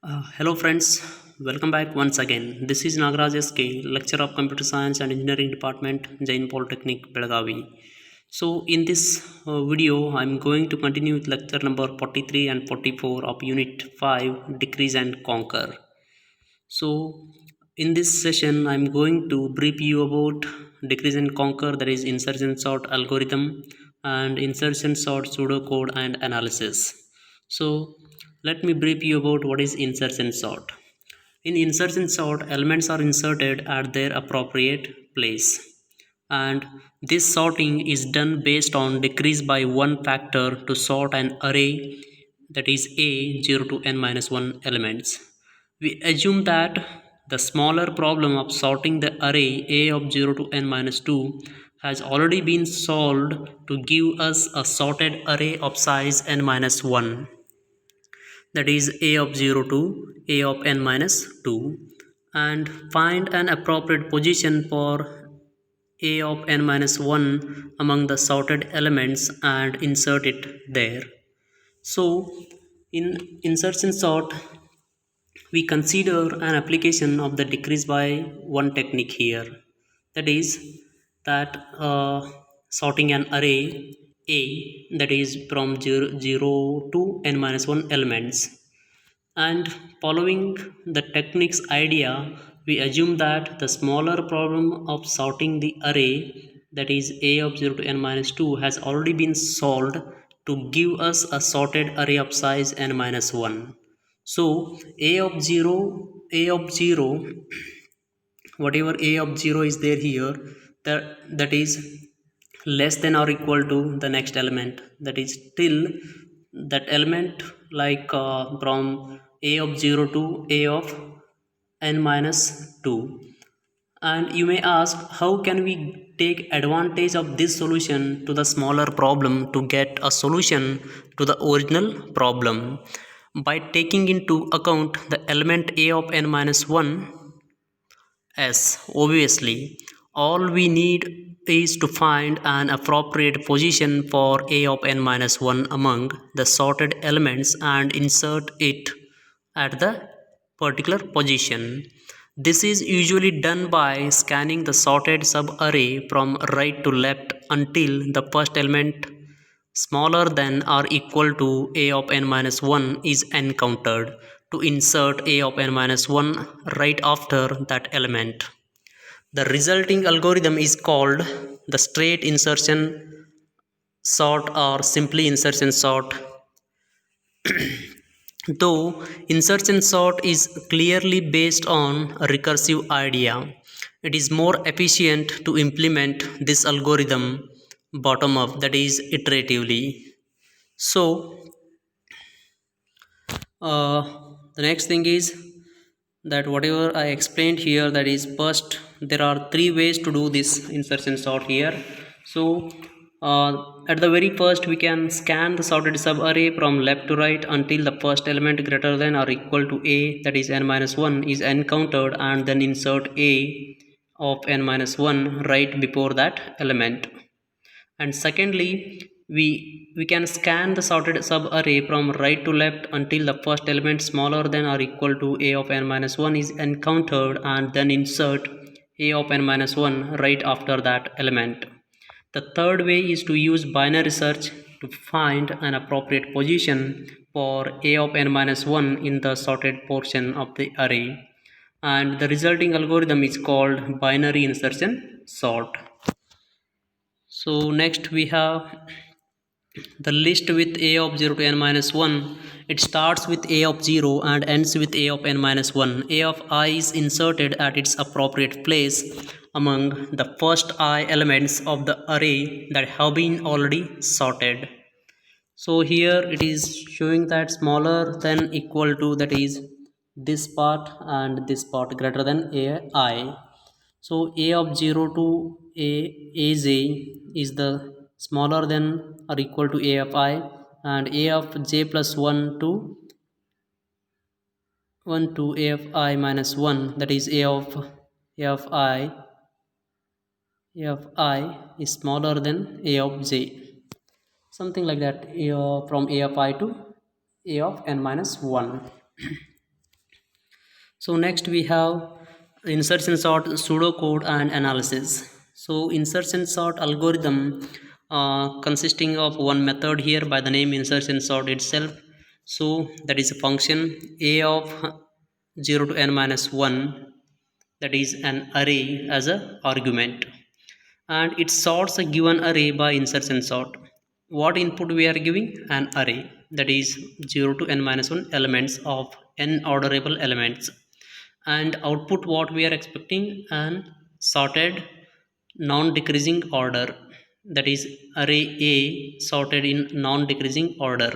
Hello friends, welcome back once again. This is Nagaraj SK, Lecturer of Computer Science and Engineering Department, Jain Polytechnic, Belagavi. So in this video, I'm going to continue with lecture number 43 and 44 of Unit 5, Decrease and Conquer. So in this session, I'm going to brief you about Decrease and Conquer, that is insertion sort algorithm, and insertion sort pseudocode and analysis. So let me brief you about what is insertion sort. In insertion sort, elements are inserted at their appropriate place, and this sorting is done based on decrease by one factor to sort an array, that is A 0 to n minus 1 elements. We assume that the smaller problem of sorting the array A of 0 to n minus 2 has already been solved to give us a sorted array of size n minus 1, that is A of 0 to A of n minus 2, and find an appropriate position for A of n minus 1 among the sorted elements and insert it there. So in insertion sort, we consider an application of the decrease by one technique here, that is that sorting an array A, that is from 0 to n minus 1 elements, and following the technique's idea, we assume that the smaller problem of sorting the array, that is A of 0 to n minus 2, has already been solved to give us a sorted array of size n minus 1. So A of 0, whatever A of 0 is there here, that is less than or equal to the next element, that is till that element, like from A of 0 to A of n minus 2. And you may ask, how can we take advantage of this solution to the smaller problem to get a solution to the original problem? By taking into account the element A of n minus 1 s, obviously all we need is to find an appropriate position for A of n minus 1 among the sorted elements and insert it at the particular position. This is usually done by scanning the sorted subarray from right to left until the first element smaller than or equal to A of n minus 1 is encountered, to insert A of n minus 1 right after that element. The resulting algorithm is called the straight insertion sort or simply insertion sort. Though insertion sort is clearly based on a recursive idea, it is more efficient to implement this algorithm bottom up, that is iteratively. So the next thing is that whatever I explained here, that is first there are three ways to do this insertion sort here. So at the very first, we can scan the sorted subarray from left to right until the first element greater than or equal to A, that is n minus 1, is encountered, and then insert A of n minus 1 right before that element. And secondly, we can scan the sorted subarray from right to left until the first element smaller than or equal to A of n minus 1 is encountered, and then insert A of n minus 1 right after that element. The third way is to use binary search to find an appropriate position for A of n minus 1 in the sorted portion of the array, and the resulting algorithm is called binary insertion sort. So next we have the list with A of 0 to n minus 1. It starts with A of 0 and ends with A of n minus 1. A of I is inserted at its appropriate place among the first I elements of the array that have been already sorted. So here it is showing that smaller than equal to, that is this part, and this part greater than ai. So A of 0 to aj is the smaller than or equal to A of I, and A of j plus 1 to A of I minus 1, that is A of I is smaller than A of j, something like that, from A of I to A of n minus 1. So next we have insertion sort, pseudocode and analysis. So insertion sort algorithm consisting of one method here by the name insertion sort itself. So that is a function a of 0 to n minus 1, that is an array as a argument, and it sorts a given array by insertion sort. What input we are giving? An array, that is 0 to n minus 1 elements of n orderable elements, and output what we are expecting? An sorted non-decreasing order, that is array A sorted in non-decreasing order.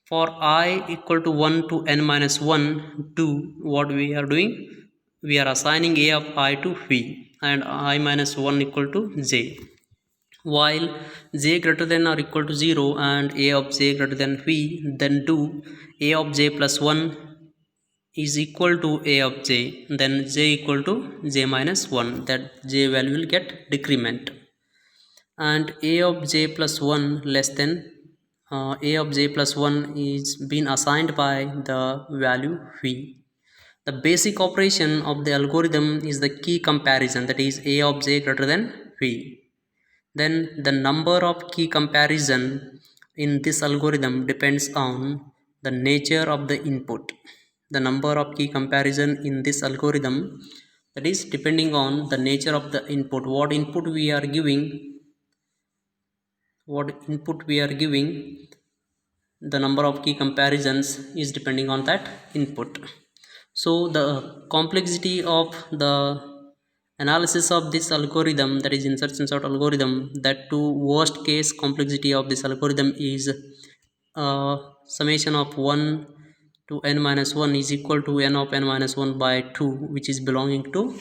For I equal to 1 to n minus 1, 2, what we are doing? We are assigning a of I to v and I minus 1 equal to j, while j greater than or equal to 0 and a of j greater than v, then do a of j plus 1 is equal to a of j, then j equal to j minus 1, that j value will get decrement, and a of j plus 1 less than a of j plus 1 is been assigned by the value v. The basic operation of the algorithm is the key comparison, that is a of j greater than v. Then the number of key comparison in this algorithm depends on the nature of the input. The number of key comparison in this algorithm, that is depending on the nature of the input. What input we are giving, the number of key comparisons is depending on that input. So the complexity of the analysis of this algorithm, that is insertion sort algorithm, that to worst case complexity of this algorithm is summation of 1 to n minus 1 is equal to n of n minus 1 by 2, which is belonging to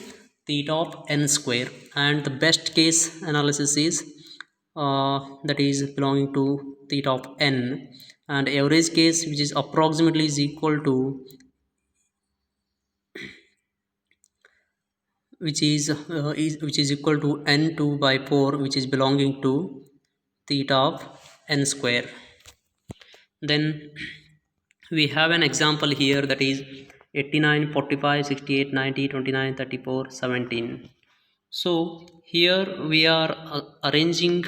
theta of n square, and the best case analysis is that is belonging to theta of n, and average case, which is approximately is equal to which is equal to n2 by 4, which is belonging to theta of n square. Then we have an example here, that is 89, 45, 68, 90, 29, 34, 17. So here we are arranging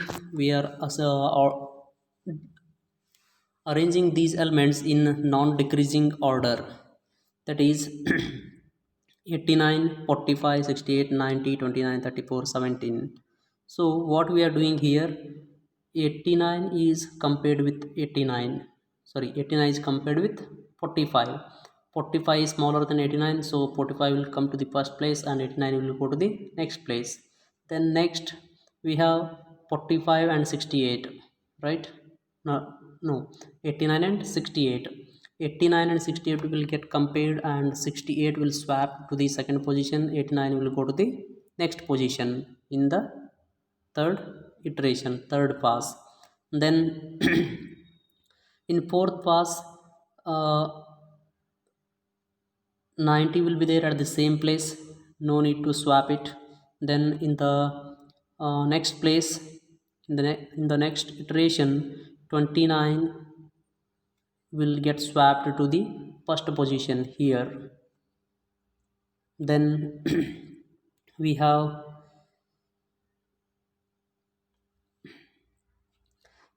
these elements in non-decreasing order, that is 89, 45, 68, 90, 29, 34, 17. So what we are doing here, 89 is compared with 89 is compared with 45. 45 is smaller than 89, so 45 will come to the first place and 89 will go to the next place. Then next we have 45 and 68, right? No, 89 and 68. 89 and 68 will get compared and 68 will swap to the second position, 89 will go to the next position in the third pass. Then in fourth pass, 90 will be there at the same place, no need to swap it. Then in the next place, in the next iteration, 29 will get swapped to the first position here. Then we have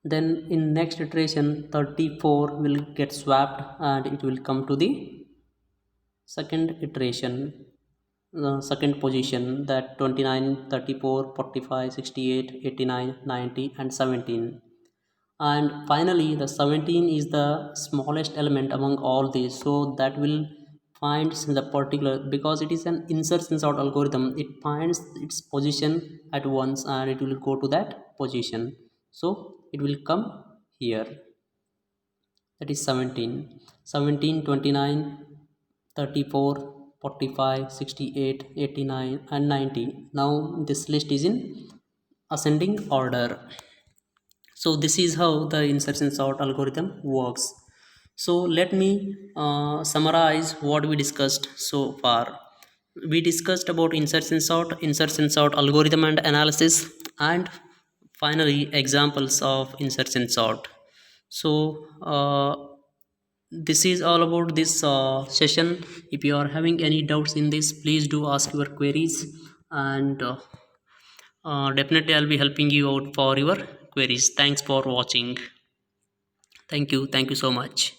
then in next iteration 34 will get swapped and it will come to the second iteration, second position, that 29, 34, 45, 68, 89, 90 and 17. And finally the 17 is the smallest element among all these, so that will finds the particular, because it is an insertion sort algorithm, it finds its position at once and it will go to that position, so it will come here, that is 17, 29, 34, 45, 68, 89 and 90. Now this list is in ascending order. So this is how the insertion sort algorithm works. So let me summarize what we discussed so far. We discussed about insertion sort algorithm and analysis, and finally examples of insertion sort. So this is all about this session. If you are having any doubts in this, please do ask your queries, and definitely I'll be helping you out for your queries. Thanks for watching. Thank you so much.